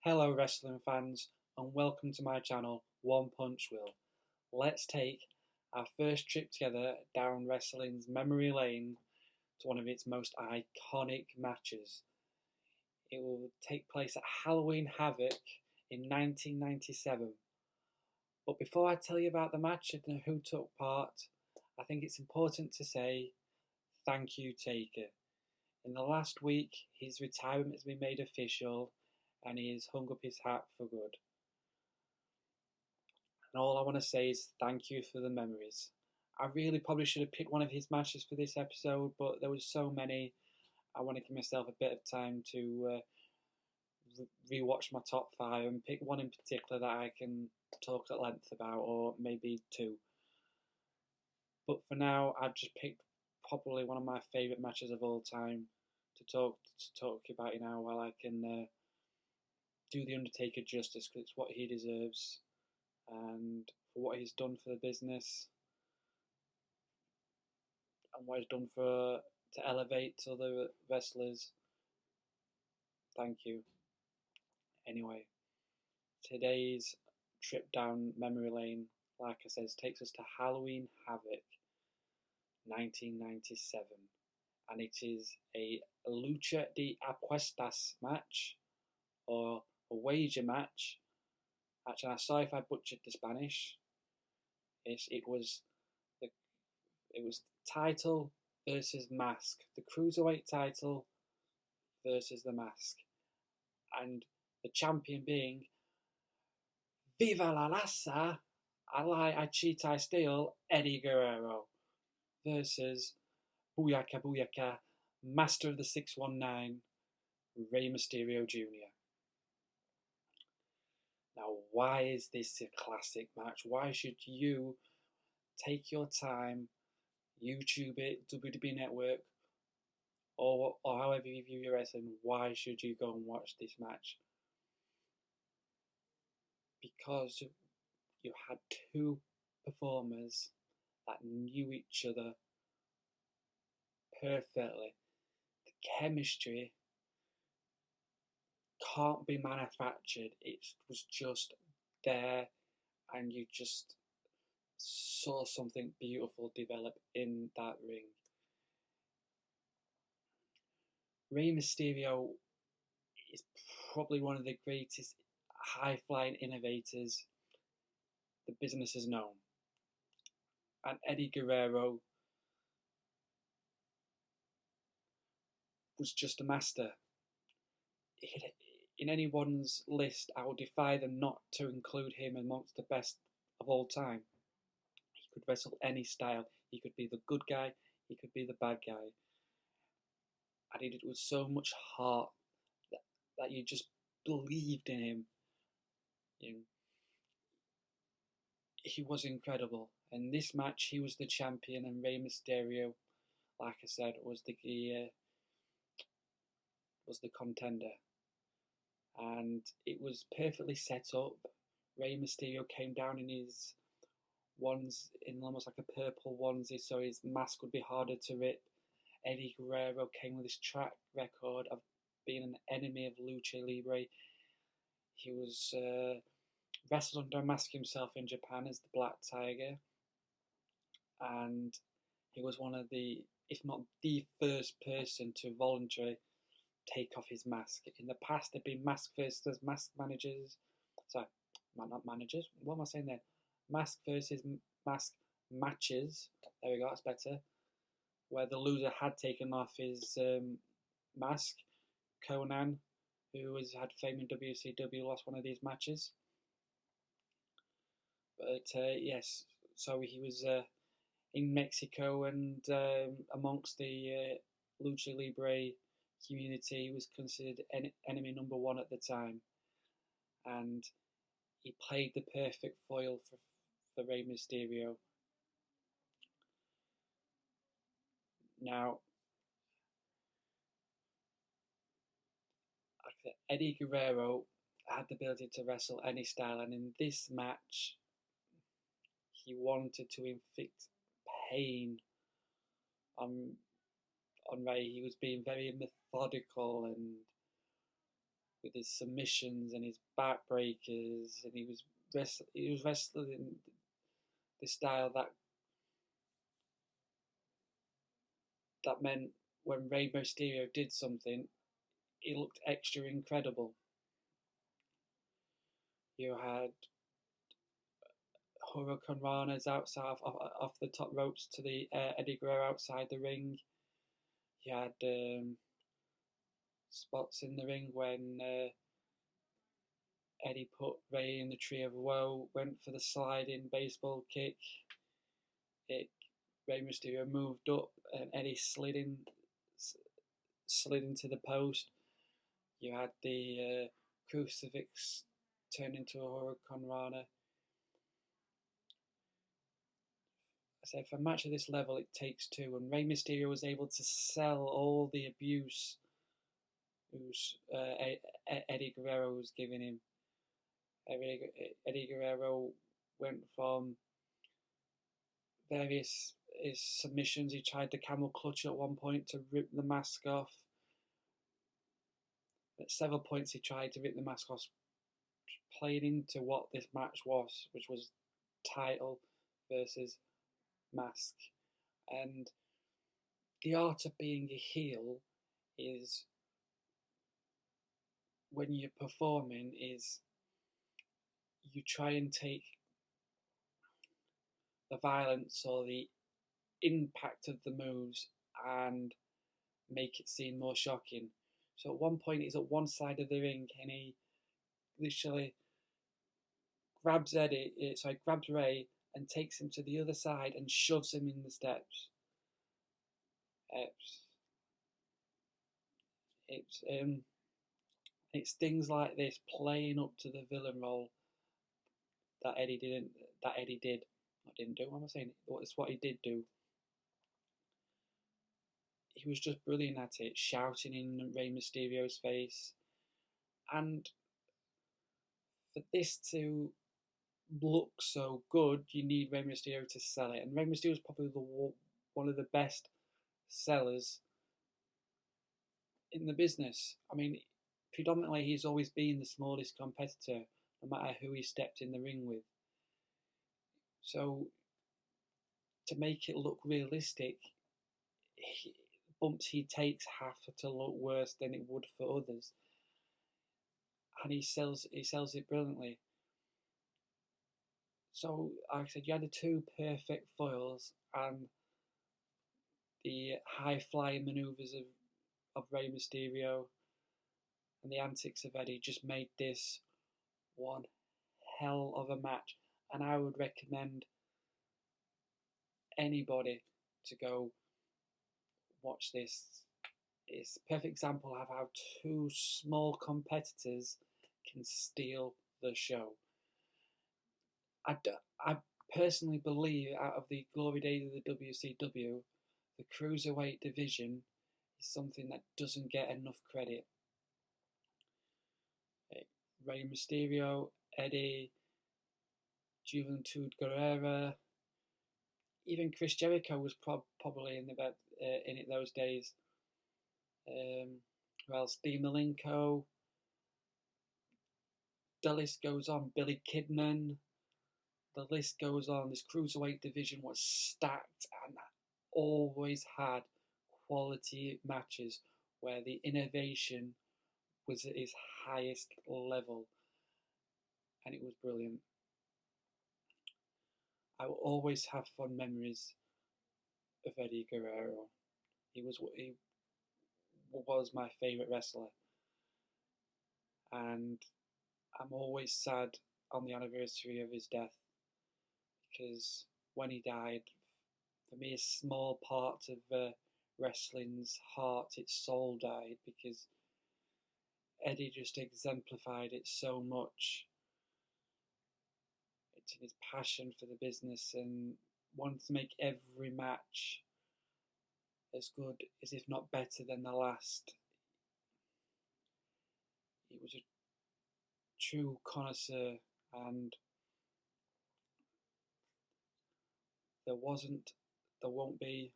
Hello wrestling fans and welcome to my channel One Punch Will. Let's take our first trip together down wrestling's memory lane to one of its most iconic matches. It will take place at Halloween Havoc in 1997. But before I tell you about the match and who took part, I think it's important to say thank you, Taker. In the last week, his retirement has been made official and he has hung up his hat for good. And all I want to say is thank you for the memories. I really probably should have picked one of his matches for this episode, but there was so many. I want to give myself a bit of time to rewatch my top five and pick one in particular that I can talk at length about, or maybe two. But for now, I've just picked probably one of my favourite matches of all time to talk about you now, while I can do the Undertaker justice, because it's what he deserves, and for what he's done for the business, and what he's done to elevate other wrestlers. Thank you. Anyway, today's trip down memory lane, like I said, takes us to Halloween Havoc 1997, and it is a Lucha de Apuestas match, or a wager match. Actually, I'm sorry if I butchered the Spanish. It was title versus mask, the Cruiserweight title versus the mask, and the champion being Viva la Raza, I cheat, I steal, Eddie Guerrero, versus Booyaka Booyaka, Master of the 619, Rey Mysterio Jr. Now, why is this a classic match? Why should you take your time, YouTube it, WWE Network, or however you view your wrestling? Why should you go and watch this match? Because you had two performers that knew each other perfectly. The chemistry can't be manufactured. It was just there, and you just saw something beautiful develop in that ring. Rey Mysterio is probably one of the greatest high-flying innovators the business has known. And Eddie Guerrero was just a master. In anyone's list, I would defy them not to include him amongst the best of all time. He could wrestle any style. He could be the good guy, he could be the bad guy. And he did it with so much heart that you just believed in him. He was incredible. In this match, he was the champion, and Rey Mysterio, like I said, was the contender. And it was perfectly set up. Rey Mysterio came down in his ones, in almost like a purple onesie, so his mask would be harder to rip. Eddie Guerrero came with his track record of being an enemy of Lucha Libre. He was wrestled under a mask himself in Japan as the Black Tiger, and he was one of the, if not the first person to voluntarily take off his mask. In the past, there'd been mask versus mask managers. Sorry, not managers. What am I saying there? Mask versus mask matches. There we go. That's better. Where the loser had taken off his mask. Conan, who had fame in WCW, lost one of these matches. But yes, so he was in Mexico, and amongst the Lucha Libre community, he was considered enemy number one at the time, and he played the perfect foil for Rey Mysterio. Now, Eddie Guerrero had the ability to wrestle any style, and in this match, he wanted to inflict pain on Rey. He was being very methodical and with his submissions and his backbreakers, and he was wrestling in the style that meant when Rey Mysterio did something, it looked extra incredible. You had Hurricane Ranas outside off the top ropes to the Eddie Guerrero outside the ring. You had spots in the ring when Eddie put Rey in the Tree of Woe, went for the sliding baseball kick. Rey Mysterio moved up and Eddie slid into the post. You had the crucifix turn into a Hurricane Rana. I said, for a match of this level, it takes two, and Rey Mysterio was able to sell all the abuse Eddie Guerrero was giving him. Eddie Guerrero went from various his submissions. He tried the camel clutch at one point to rip the mask off. At several points he tried to rip the mask off, playing into what this match was, which was title versus mask. And the art of being a heel is, when you're performing, is you try and take the violence or the impact of the moves and make it seem more shocking. So at one point he's at one side of the ring and he literally grabs Rey and takes him to the other side and shoves him in the steps. It's things like this, playing up to the villain role that Eddie did. What am I saying? It's what he did do. He was just brilliant at it, shouting in Rey Mysterio's face. And for this to look so good, you need Rey Mysterio to sell it. And Rey Mysterio is probably one of the best sellers in the business. I mean, predominantly he's always been the smallest competitor, no matter who he stepped in the ring with. So to make it look realistic, bumps he takes have to look worse than it would for others, and he sells it brilliantly. So, like I said, you had the two perfect foils, and the high flying maneuvers of Rey Mysterio and the antics of Eddie just made this one hell of a match. And I would recommend anybody to go watch this. It's a perfect example of how two small competitors can steal the show. I personally believe, out of the glory days of the WCW, the Cruiserweight division is something that doesn't get enough credit. Rey Mysterio, Eddie, Juventud Guerrero, even Chris Jericho was probably in it those days. Who else? Dean Malenko. The list goes on. Billy Kidman. The list goes on. This Cruiserweight division was stacked and always had quality matches where the innovation was at its highest level, and it was brilliant. I will always have fond memories of Eddie Guerrero. He was my favourite wrestler, and I'm always sad on the anniversary of his death, because when he died, for me, a small part of wrestling's heart, its soul died, because Eddie just exemplified it so much. It's in his passion for the business and wanted to make every match as good as, if not better than, the last. He was a true connoisseur, and there won't be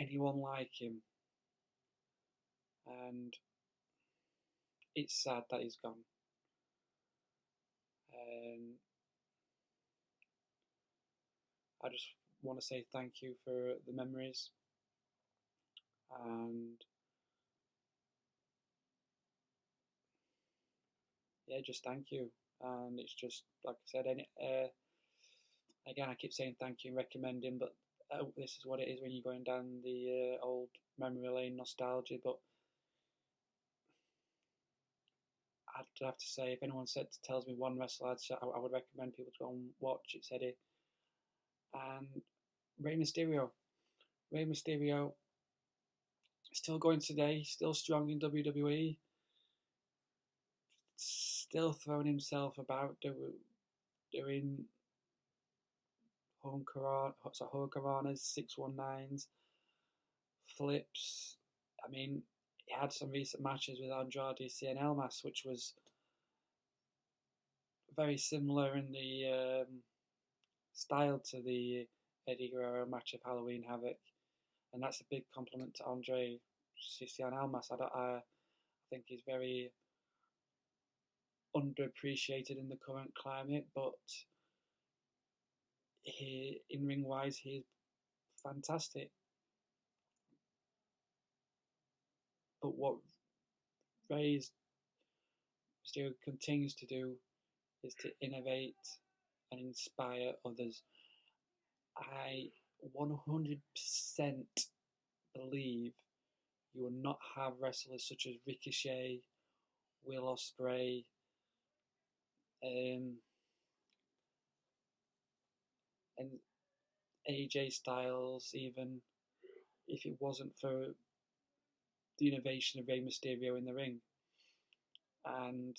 anyone like him. And it's sad that he's gone. I just want to say thank you for the memories, and yeah, just thank you. And it's just like I said, again, I keep saying thank you and recommending, but this is what it is when you're going down the old memory lane nostalgia. But I'd have to say, if anyone tells me one wrestler I would recommend people to go and watch, it's Eddie. And Rey Mysterio. Rey Mysterio still going today, still strong in WWE, still throwing himself about, doing hurricanranas, 619s, flips. I mean, he had some recent matches with Andrade Cien Almas, which was very similar in the style to the Eddie Guerrero match of Halloween Havoc, and that's a big compliment to Andre Cien Almas. I think he's very underappreciated in the current climate, but he, in ring wise, he's fantastic. But what Rey's Mysterio continues to do is to innovate and inspire others. I 100% believe you will not have wrestlers such as Ricochet, Will Ospreay, and AJ Styles, even if it wasn't for the innovation of Rey Mysterio in the ring. And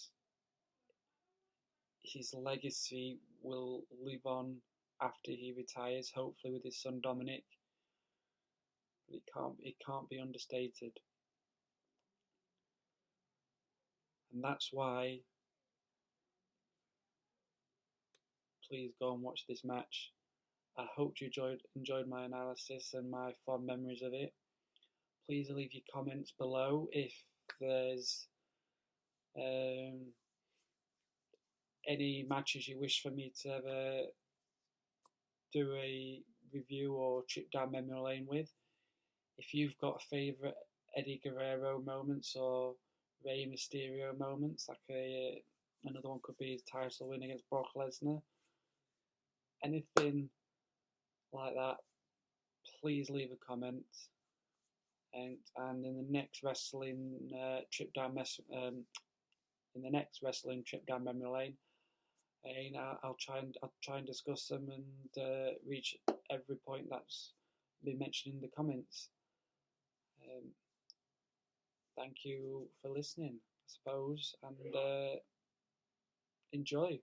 his legacy will live on after he retires, hopefully with his son Dominic. But it can't be understated. And that's why please go and watch this match. I hope you enjoyed my analysis and my fond memories of it. Please leave your comments below if there's any matches you wish for me to do a review or trip down memory lane with. If you've got favourite Eddie Guerrero moments or Rey Mysterio moments, like another one could be his title win against Brock Lesnar, anything like that, please leave a comment. And in the next wrestling trip down memory lane, and I'll try and discuss them and reach every point that's been mentioned in the comments. Thank you for listening, I suppose, and enjoy.